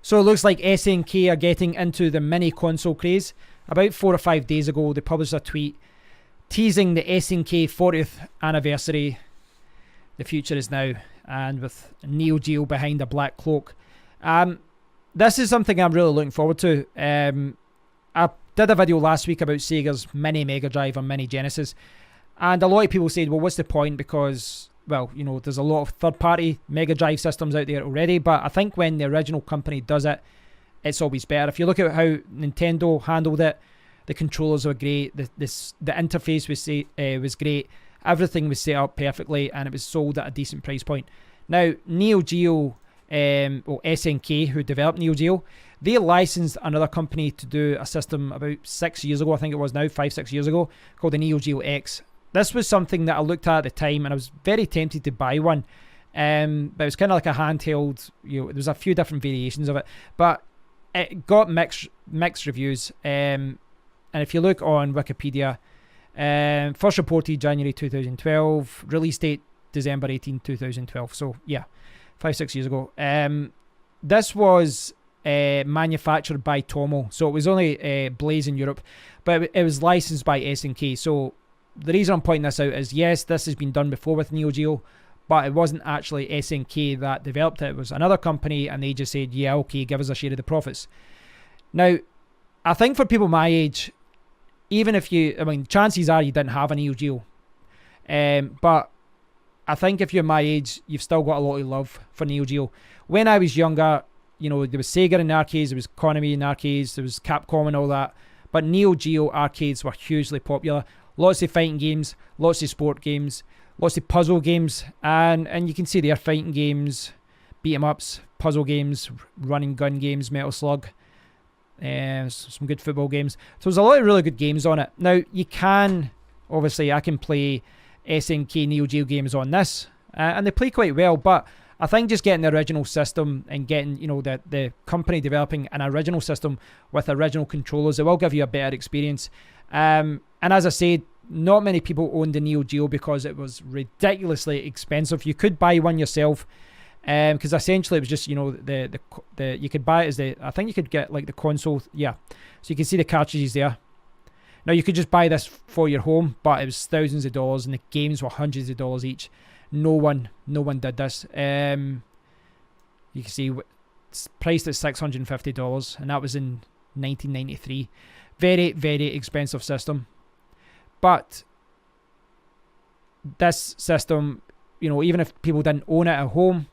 So it looks like SNK are getting into the mini console craze. About 4 or 5 days ago, they published a tweet teasing the SNK 40th anniversary. The future is now, and with Neo Geo behind a black cloak. This is something I'm really looking forward to. I did a video last week about Sega's mini Mega Drive and mini Genesis, and a lot of people said, well, what's the point? Because, well, you know, there's a lot of third-party Mega Drive systems out there already, but I think when the original company does it, it's always better. If you look at how Nintendo handled it, the controllers were great, the interface was great, everything was set up perfectly, and it was sold at a decent price point. Now, Neo Geo, or SNK, who developed Neo Geo, they licensed another company to do a system about 6 years ago, I think it was now, 5-6 years ago, called the Neo Geo X. This was something that I looked at the time, and I was very tempted to buy one. But it was kind of like a handheld, you know, there was a few different variations of it, but it got mixed reviews. And if you look on Wikipedia, first reported January 2012, release date December 18, 2012. So yeah, 5-6 years ago. This was manufactured by Tomo, so it was only Blaze in Europe, but it was licensed by SNK. So the reason I'm pointing this out is, yes, this has been done before with Neo Geo, but it wasn't actually SNK that developed it. It was another company, and they just said, yeah, okay, give us a share of the profits. Now, I think for people my age, even if chances are you didn't have a Neo Geo, but I think if you're my age, you've still got a lot of love for Neo Geo. When I was younger, you know, there was Sega in the arcades, there was Konami in the arcades, there was Capcom and all that, but Neo Geo arcades were hugely popular. Lots of fighting games, lots of sport games, lots of puzzle games, and you can see there, fighting games, beat 'em ups, puzzle games, running gun games, Metal Slug, some good football games. So there's a lot of really good games on it. Now, you can, obviously, I can play SNK Neo Geo games on this, and they play quite well, but I think just getting the original system and getting, you know, the company developing an original system with original controllers, it will give you a better experience. And as I said, not many people owned the Neo Geo because it was ridiculously expensive. You could buy one yourself, because essentially it was just, you know, the you could buy it as I think you could get like the console, yeah. So you can see the cartridges there. Now you could just buy this for your home, but it was thousands of dollars, and the games were hundreds of dollars each. No one did this. You can see it's priced at $650, and that was in 1993. Very, very expensive system. But this system, you know, even if people didn't own it at home,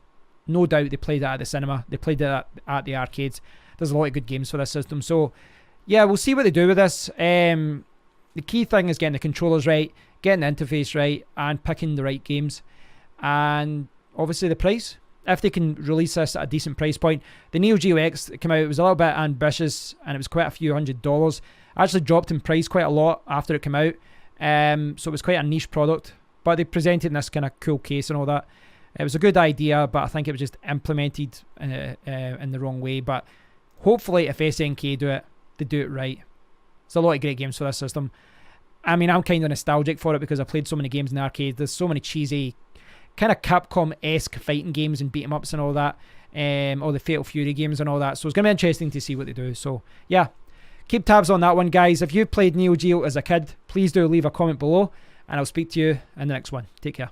no doubt they played it at the cinema, they played it at the arcades. There's a lot of good games for this system. So yeah, we'll see what they do with this. The key thing is getting the controllers right, getting the interface right, and picking the right games. And obviously the price. If they can release this at a decent price point. The Neo Geo X that came out, it was a little bit ambitious, and it was quite a few $100s. Actually dropped in price quite a lot after it came out. So it was quite a niche product, but they presented in this kind of cool case and all that. It was a good idea, but I think it was just implemented in the wrong way. But hopefully if SNK do it, they do it right. There's a lot of great games for this system. I mean, I'm kind of nostalgic for it because I played so many games in the arcade. There's so many cheesy, kind of Capcom-esque fighting games and beat-em-ups and all that. All the Fatal Fury games and all that. So it's going to be interesting to see what they do. So yeah, keep tabs on that one, guys. If you played Neo Geo as a kid, please do leave a comment below, and I'll speak to you in the next one. Take care.